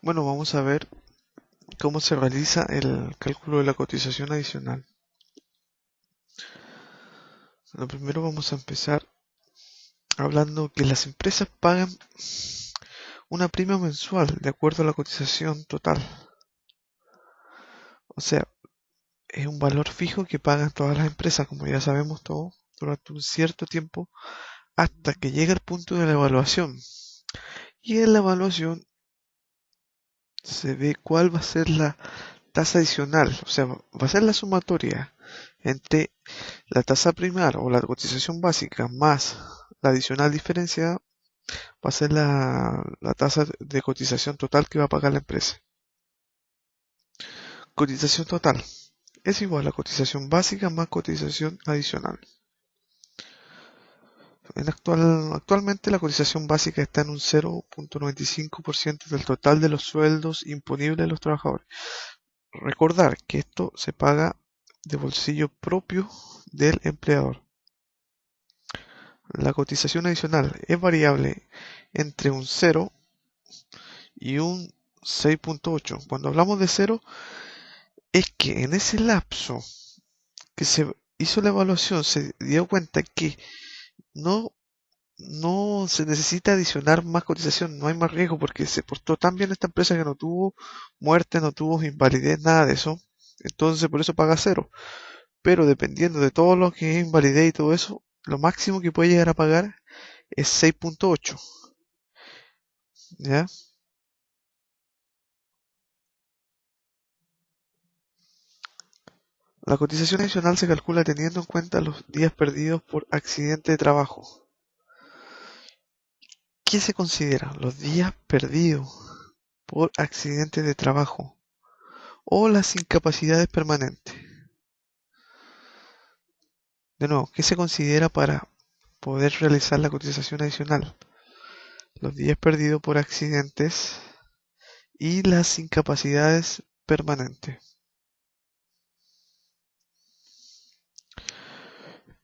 Bueno, vamos a ver cómo se realiza el cálculo de la cotización adicional. Lo primero vamos a empezar hablando que las empresas pagan una prima mensual de acuerdo a la cotización total. O sea, es un valor fijo que pagan todas las empresas, como ya sabemos todos, durante un cierto tiempo hasta que llega el punto de la evaluación. Y en la evaluación se ve cuál va a ser la tasa adicional, o sea, va a ser la sumatoria entre la tasa primar o la cotización básica más la adicional diferenciada, va a ser la tasa de cotización total que va a pagar la empresa. Cotización total es igual a cotización básica más cotización adicional. Actualmente la cotización básica está en un 0.95% del total de los sueldos imponibles de los trabajadores. Recordar que esto se paga de bolsillo propio del empleador. La cotización adicional es variable entre un 0 y un 6.8. Cuando hablamos de 0, es que en ese lapso que se hizo la evaluación se dio cuenta que no, no se necesita adicionar más cotización, no hay más riesgo porque se portó tan bien esta empresa que no tuvo muerte, no tuvo invalidez, nada de eso. Entonces por eso paga 0. Pero dependiendo de todo lo que es invalidez y todo eso, lo máximo que puede llegar a pagar es 6.8. ¿Ya? La cotización adicional se calcula teniendo en cuenta los días perdidos por accidente de trabajo. ¿Qué se considera? Los días perdidos por accidente de trabajo o las incapacidades permanentes. De nuevo, ¿qué se considera para poder realizar la cotización adicional? Los días perdidos por accidentes y las incapacidades permanentes.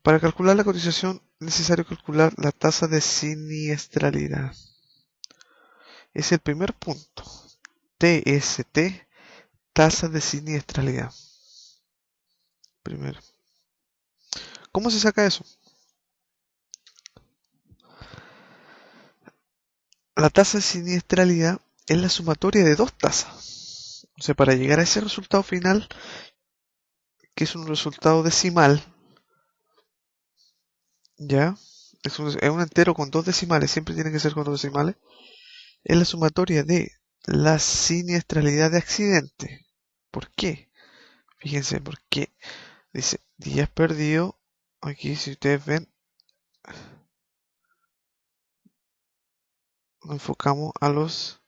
Para calcular la cotización es necesario calcular la tasa de siniestralidad. Es el primer punto. TST, tasa de siniestralidad. Primero. ¿Cómo se saca eso? La tasa de siniestralidad es la sumatoria de dos tasas. O sea, para llegar a ese resultado final, que es un resultado decimal, ¿ya? Es un entero con dos decimales, siempre tiene que ser con dos decimales. Es la sumatoria de la siniestralidad de accidente. ¿Por qué? Fíjense, porque dice días perdidos. Aquí, si ustedes ven, nos enfocamos a los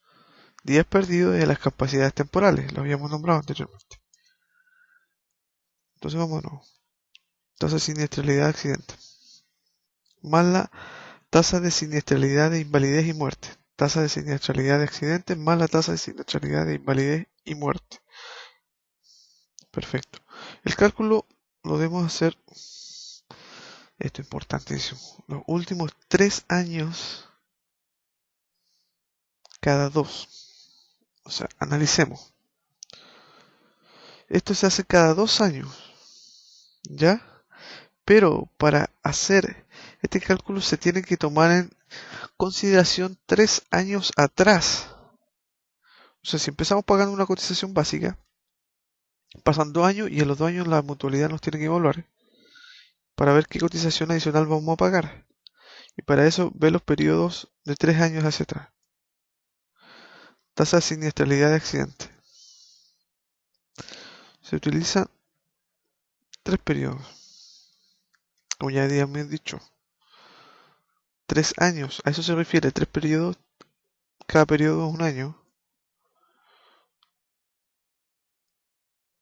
días perdidos y a las capacidades temporales. Lo habíamos nombrado anteriormente. Entonces, vámonos. Tasa de siniestralidad de accidente. Más la tasa de siniestralidad de invalidez y muerte. Tasa de siniestralidad de accidente más la tasa de siniestralidad de invalidez y muerte. Perfecto. El cálculo lo debemos hacer, esto es importantísimo, los últimos 3 años cada 2. O sea, analicemos. Esto se hace cada 2 años, ¿ya? Pero para hacer este cálculo se tiene que tomar en consideración 3 años atrás. O sea, si empezamos pagando una cotización básica, pasan 2 años y en los 2 años la mutualidad nos tiene que evaluar para ver qué cotización adicional vamos a pagar. Y para eso ve los periodos de 3 años hacia atrás. Tasa de siniestralidad de accidente. Se utilizan 3 periodos. Como ya habíamos dicho, 3 años. A eso se refiere, 3 periodos. Cada periodo es un año.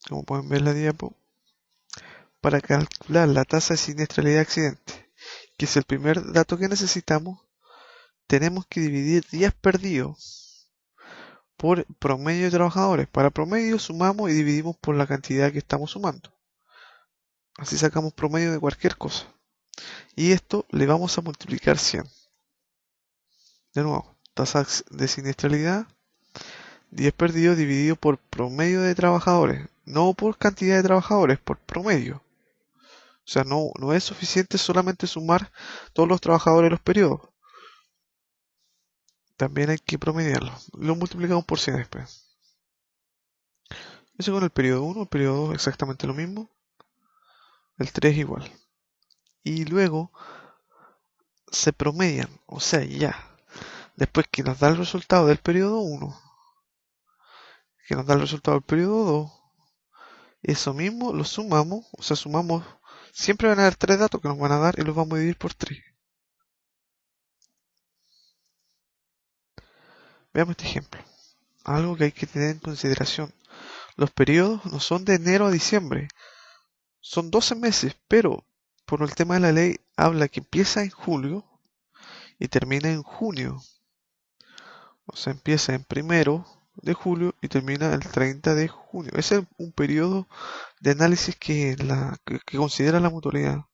Como pueden ver en la diapo. Para calcular la tasa de siniestralidad de accidente, que es el primer dato que necesitamos, tenemos que dividir días perdidos por promedio de trabajadores. Para promedio sumamos y dividimos por la cantidad que estamos sumando. Así sacamos promedio de cualquier cosa. Y esto le vamos a multiplicar 100. De nuevo, tasa de siniestralidad 10 perdidos dividido por promedio de trabajadores. No por cantidad de trabajadores, por promedio. O sea, no es suficiente solamente sumar todos los trabajadores de los periodos. También hay que promediarlo. Lo multiplicamos por 100 después. Eso con el periodo 1, el periodo 2 exactamente lo mismo. El 3 igual. Y luego se promedian. O sea, ya. Después que nos da el resultado del periodo 1, que nos da el resultado del periodo 2, eso mismo lo sumamos. O sea, sumamos. Siempre van a haber 3 datos que nos van a dar y los vamos a dividir por 3. Veamos este ejemplo. Algo que hay que tener en consideración. Los periodos no son de enero a diciembre. Son 12 meses, pero por el tema de la ley habla que empieza en julio y termina en junio. O sea, empieza en 1 de julio y termina el 30 de junio. Ese es un periodo de análisis que considera la mutualidad.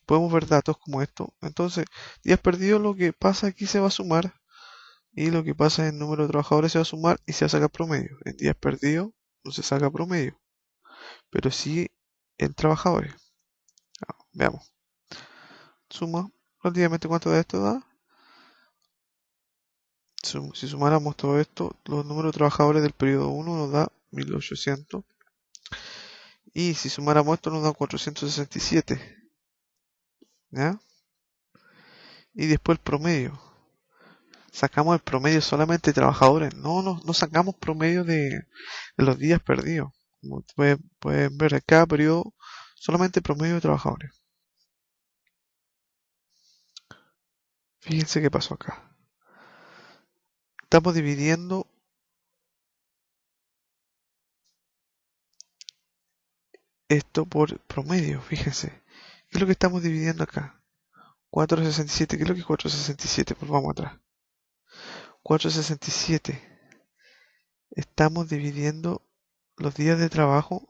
Podemos ver datos como esto. Entonces, días perdidos, lo que pasa aquí se va a sumar y lo que pasa en número de trabajadores se va a sumar y se va a sacar promedio. En días perdidos no se saca promedio, pero sí en trabajadores. Veamos. Suma prácticamente cuánto de esto da. Si sumáramos todo esto, los números de trabajadores del periodo 1 nos da 1800. Y si sumáramos esto nos da 467. ¿Ya? Y después el promedio. Sacamos el promedio solamente de trabajadores. No sacamos promedio de los días perdidos. Como pueden ver, en cada periodo solamente promedio de trabajadores. Fíjense qué pasó acá. Estamos dividiendo esto por promedio, fíjense. ¿Qué es lo que estamos dividiendo acá? 467, ¿qué es lo que es 467? Pues vamos atrás. 467. Estamos dividiendo los días de trabajo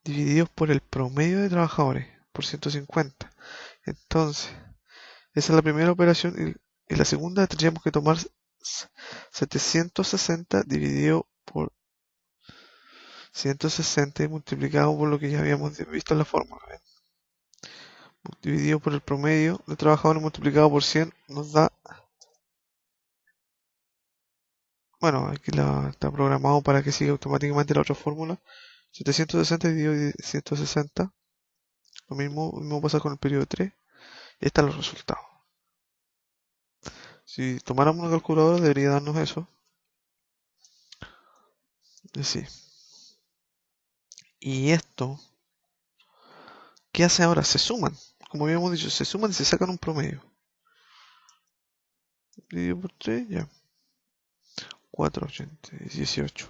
divididos por el promedio de trabajadores, por 150. Entonces, esa es la primera operación y la segunda tendríamos que tomar 760 dividido por 160 y multiplicado por lo que ya habíamos visto en la fórmula. Dividido por el promedio de trabajadores multiplicado por 100 nos da, bueno, aquí está programado para que siga automáticamente la otra fórmula. 760 dividido de 160, lo mismo pasa con el periodo 3, y están los resultados. Si tomáramos una calculadora debería darnos eso. Sí. Y esto, ¿qué hace ahora? Se suman, como habíamos dicho, se suman y se sacan un promedio. Dividido por 3, ya. 4,18.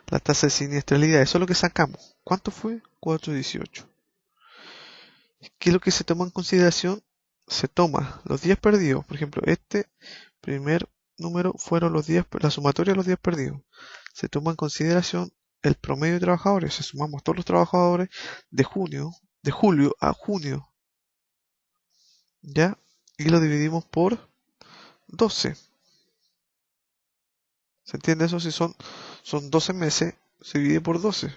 La tasa de siniestralidad, eso es lo que sacamos. ¿Cuánto fue? 4,18. ¿Qué es lo que se toma en consideración? Se toma los días perdidos. Por ejemplo, este primer número fueron la sumatoria de los días perdidos. Se toma en consideración el promedio de trabajadores. Se sumamos todos los trabajadores de julio a junio. ¿Ya? Y lo dividimos por 12. ¿Se entiende eso? Si son 12 meses, se divide por 12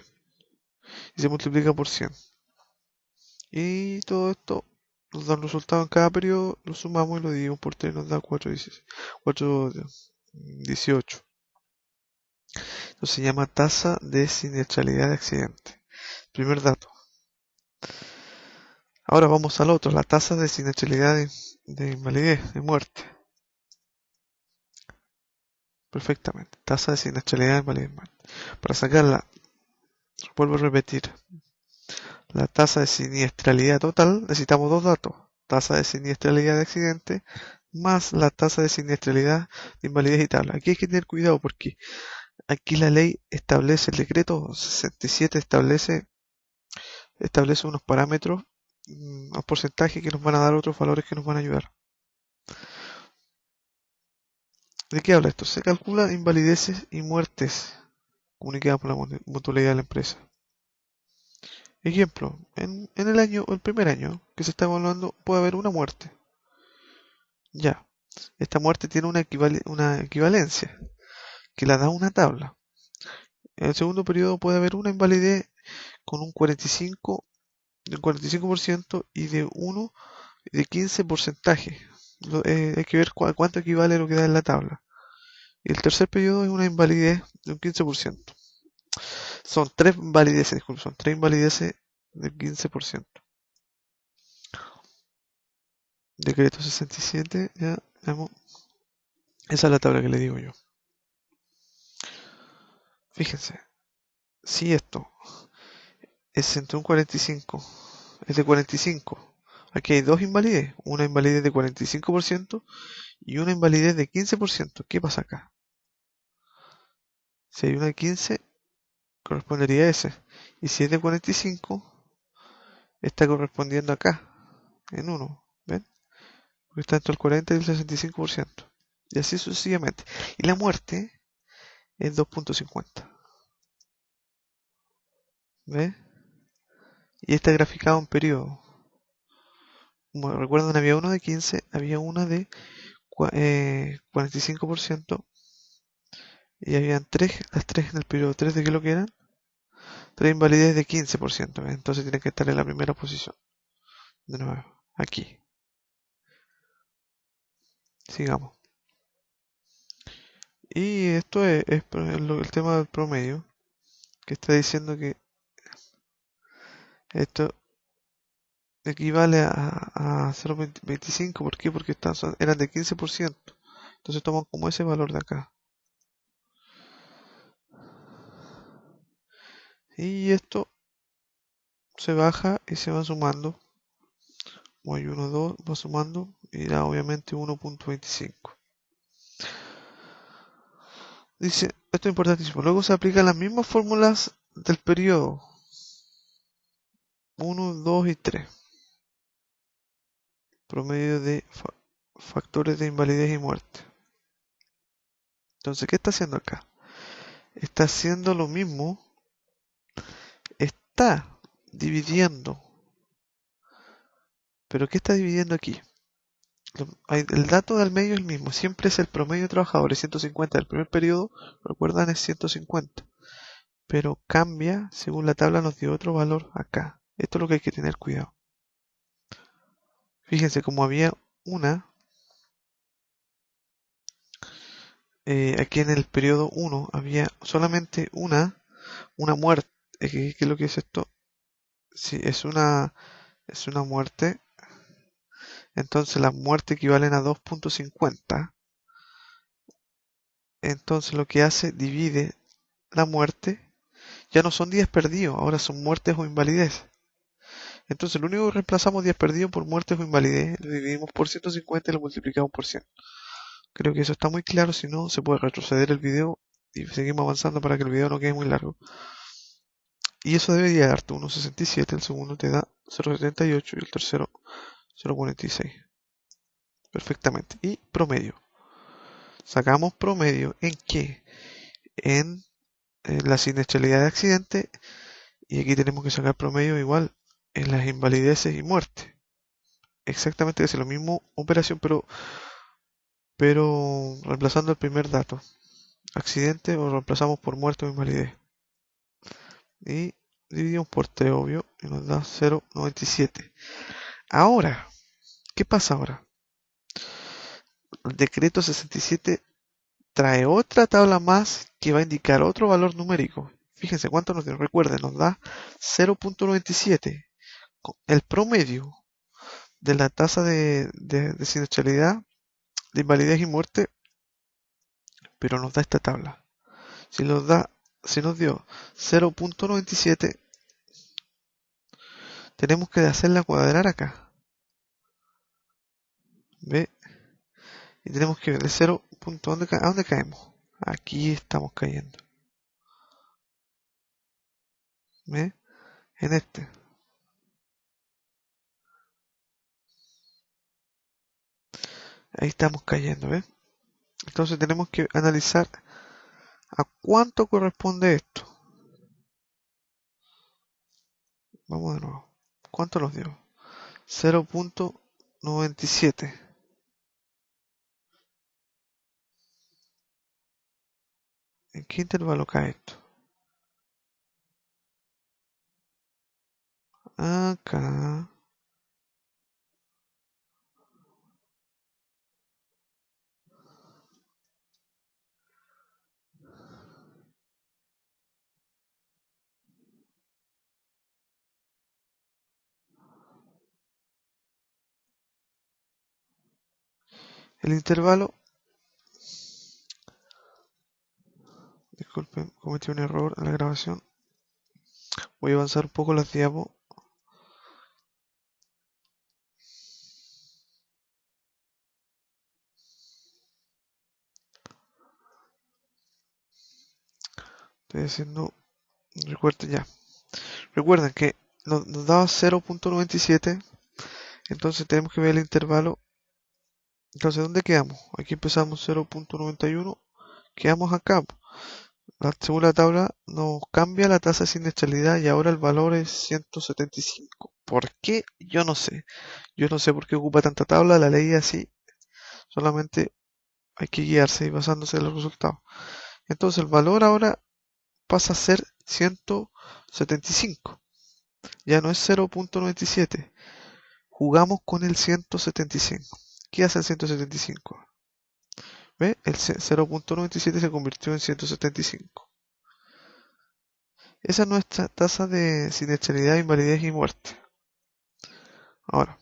y se multiplica por 100. Y todo esto nos da un resultado en cada periodo, lo sumamos y lo dividimos por 3, nos da 4,18. Esto se llama tasa de siniestralidad de accidente. Primer dato. Ahora vamos al otro, la tasa de siniestralidad de invalidez, de muerte. Perfectamente. Tasa de siniestralidad de invalidez, muerte. Para sacarla, vuelvo a repetir, la tasa de siniestralidad total, necesitamos dos datos. Tasa de siniestralidad de accidente más la tasa de siniestralidad de invalidez y tabla. Aquí hay que tener cuidado porque aquí la ley establece, el decreto 67 establece unos parámetros, unos porcentajes que nos van a dar otros valores que nos van a ayudar. ¿De qué habla esto? Se calcula invalideces y muertes comunicadas por la mutualidad de la empresa. Ejemplo, en el primer año que se está evaluando puede haber una muerte. Ya, esta muerte tiene una equivalencia, que la da una tabla. En el segundo periodo puede haber una invalidez con un 45, del 45% y de 1 de 15 porcentaje. Hay que ver cuánto equivale a lo que da en la tabla. Y el tercer periodo es una invalidez de un 15%. Son tres valideces, disculpe, son tres invalideces del 15%. Decreto 67, ya vemos. Esa es la tabla que le digo yo. Fíjense, si esto es entre un 45, es de 45, aquí hay dos invalidez, una invalidez de 45% y una invalidez de 15%. ¿Qué pasa acá? Si hay una de 15, correspondería a ese. Y si es de 45, está correspondiendo acá, en 1. ¿Ven? Porque está entre el 40 y el 65%. Y así sucesivamente. Y la muerte es 2.50. ¿Ves? Y está graficado en periodo. Como recuerdan, había uno de 15, había una de 45% y habían las tres en el periodo 3 de que lo que eran, tres invalidez de 15%. ¿Ves? Entonces tienen que estar en la primera posición. De nuevo, aquí. Sigamos. Y esto es el tema del promedio, que está diciendo que esto equivale a 0.25. ¿Por qué? Porque eran de 15%. Entonces toman como ese valor de acá. Y esto se baja y se va sumando. Como hay 1, 2, va sumando y da obviamente 1.25. Dice, esto es importantísimo. Luego se aplican las mismas fórmulas del periodo 1, 2 y 3. Promedio de factores de invalidez y muerte. Entonces, ¿qué está haciendo acá? Está haciendo lo mismo. Está dividiendo. ¿Pero qué está dividiendo aquí? El dato del medio es el mismo. Siempre es el promedio de trabajadores. 150 del primer periodo, recuerdan, es 150. Pero cambia según la tabla nos dio otro valor acá. Esto es lo que hay que tener cuidado. Fíjense, como había una, aquí en el periodo 1 había solamente una muerte. ¿Qué es lo que es esto? Si es una muerte, entonces las muertes equivalen a 2.50. Entonces lo que hace, divide la muerte. Ya no son días perdidos, ahora son muertes o invalidez. Entonces lo único que reemplazamos días perdidos por muertes o invalidez, lo dividimos por 150 y lo multiplicamos por 100. Creo que eso está muy claro, si no se puede retroceder el video y seguimos avanzando para que el video no quede muy largo. Y eso debería darte 1.67, el segundo te da 0.78 y el tercero 0.46. Perfectamente. Y promedio. Sacamos promedio ¿en qué? En la siniestralidad de accidente, y aquí tenemos que sacar promedio igual en las invalideces y muerte. Exactamente, es la misma operación, pero reemplazando el primer dato. Accidente o reemplazamos por muerte o invalidez. Y dividimos por 3, obvio, y nos da 0.97. Ahora, ¿qué pasa ahora? El decreto 67 trae otra tabla más que va a indicar otro valor numérico. Fíjense cuánto nos dio. Recuerden, nos da 0.97. El promedio de la tasa de siniestralidad, de invalidez y muerte, pero nos da esta tabla. Si nos dio 0.97, tenemos que hacerla cuadrar acá. ¿Ve? Y tenemos que ver el 0. ¿A dónde caemos? Aquí estamos cayendo. ¿Ve? En este. Ahí estamos cayendo, ¿ve? Entonces tenemos que analizar a cuánto corresponde esto. Vamos de nuevo. ¿Cuánto nos dio? 0.97. ¿En qué intervalo cae esto? Acá. El intervalo, disculpen, cometí un error en la grabación. Voy a avanzar un poco las diapos. Estoy haciendo, recuerden ya. Recuerden que nos daba 0.97, entonces tenemos que ver el intervalo. Entonces, ¿dónde quedamos? Aquí empezamos 0.91, quedamos acá. Según la tabla nos cambia la tasa de siniestralidad y ahora el valor es 175. ¿Por qué? Yo no sé. Yo no sé por qué ocupa tanta tabla, la leí así. Solamente hay que guiarse y basándose en los resultados. Entonces el valor ahora pasa a ser 175. Ya no es 0.97. Jugamos con el 175. ¿Qué hace el 175? ¿Ve? El 0.97 se convirtió en 175. Esa es nuestra tasa de siniestralidad, invalidez y muerte. Ahora,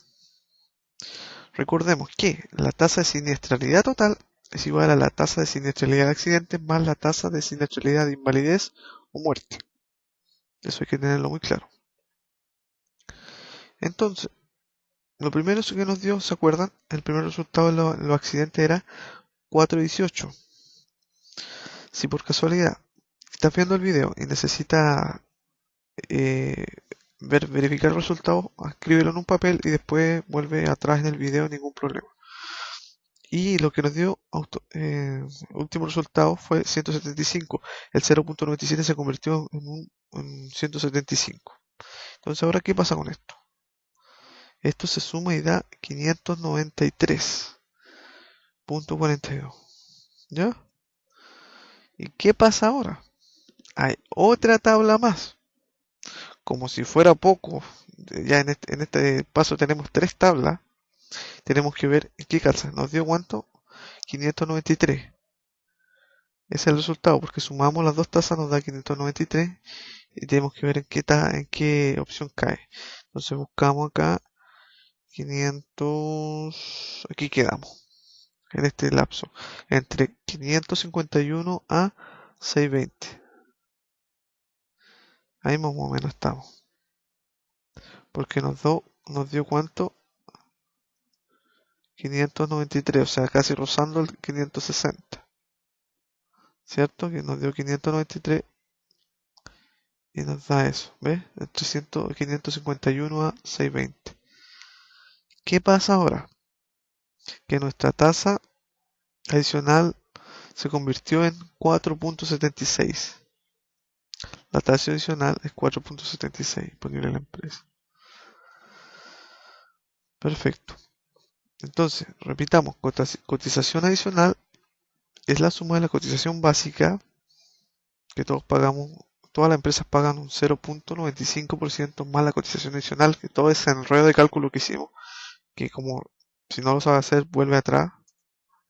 recordemos que la tasa de siniestralidad total es igual a la tasa de siniestralidad de accidentes más la tasa de siniestralidad de invalidez o muerte. Eso hay que tenerlo muy claro. Entonces, lo primero que nos dio, ¿se acuerdan? El primer resultado de los accidentes era 4.18. Si por casualidad estás viendo el video y necesitas eh, verificar el resultado, escríbelo en un papel y después vuelve atrás en el video, ningún problema. Y lo que nos dio último resultado fue 175. El 0.97 se convirtió en 175. Entonces, ¿ahora qué pasa con esto? Esto se suma y da 593.42. ¿Ya? ¿Y qué pasa ahora? Hay otra tabla más. Como si fuera poco, ya en este paso tenemos tres tablas. Tenemos que ver en qué calza. ¿Nos dio cuánto? 593. Ese es el resultado, porque sumamos las dos tasas nos da 593 y tenemos que ver en qué opción cae. Entonces buscamos acá 500, aquí quedamos, en este lapso, entre 551 a 620. Ahí más o menos estamos, porque nos dio cuánto, 593, o sea, casi rozando el 560, ¿cierto? Que nos dio 593 y nos da eso, ¿ves? Entre 551 a 620. ¿Qué pasa ahora? Que nuestra tasa adicional se convirtió en 4.76. La tasa adicional es 4.76 disponible en la empresa. Perfecto. Entonces, repitamos, cotización adicional es la suma de la cotización básica que todos pagamos, todas las empresas pagan un 0.95% más la cotización adicional, que todo ese enredo de cálculo que hicimos, que como si no lo sabe hacer, vuelve atrás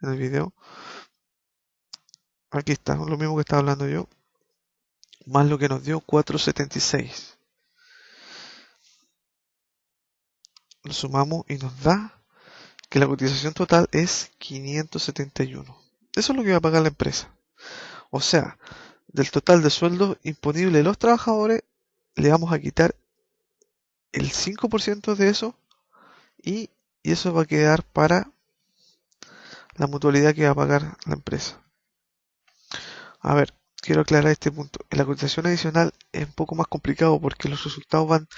en el video. Aquí está, lo mismo que estaba hablando yo, más lo que nos dio 4.76. Lo sumamos y nos da que la cotización total es 571. Eso es lo que va a pagar la empresa. O sea, del total de sueldo imponible de los trabajadores, le vamos a quitar el 5% de eso y eso va a quedar para la mutualidad que va a pagar la empresa. A ver, quiero aclarar este punto. En la cotización adicional es un poco más complicado porque los resultados van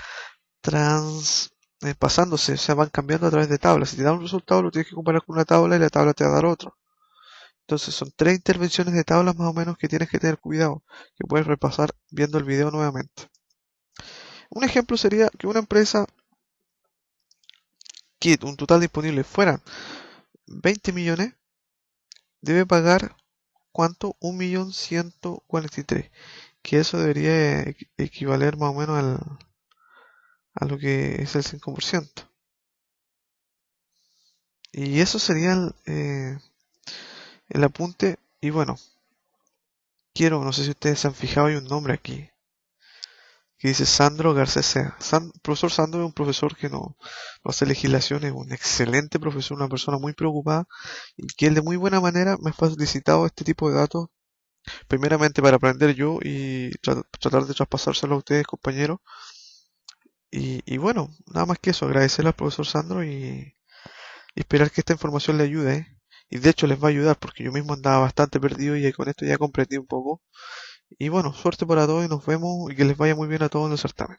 pasándose, o sea, van cambiando a través de tablas. Si te da un resultado, lo tienes que comparar con una tabla y la tabla te va a dar otro. Entonces son tres intervenciones de tablas más o menos que tienes que tener cuidado, que puedes repasar viendo el video nuevamente. Un ejemplo sería que una empresa que un total disponible fueran 20 millones, debe pagar ¿cuánto? 1.143.000, que eso debería equivaler más o menos a lo que es el 5%. Y eso sería el apunte. Y bueno, no sé si ustedes se han fijado, hay un nombre aquí que dice Sandro Garcés. Profesor Sandro es un profesor que no hace legislación, es un excelente profesor, una persona muy preocupada y que él de muy buena manera me ha facilitado este tipo de datos, primeramente para aprender yo y tratar de traspasárselo a ustedes, compañeros. Y bueno, nada más que eso, agradecerle al profesor Sandro y esperar que esta información le ayude, ¿eh? Y de hecho les va a ayudar porque yo mismo andaba bastante perdido y con esto ya comprendí un poco. Y bueno, suerte para todos y nos vemos y que les vaya muy bien a todos en el certamen.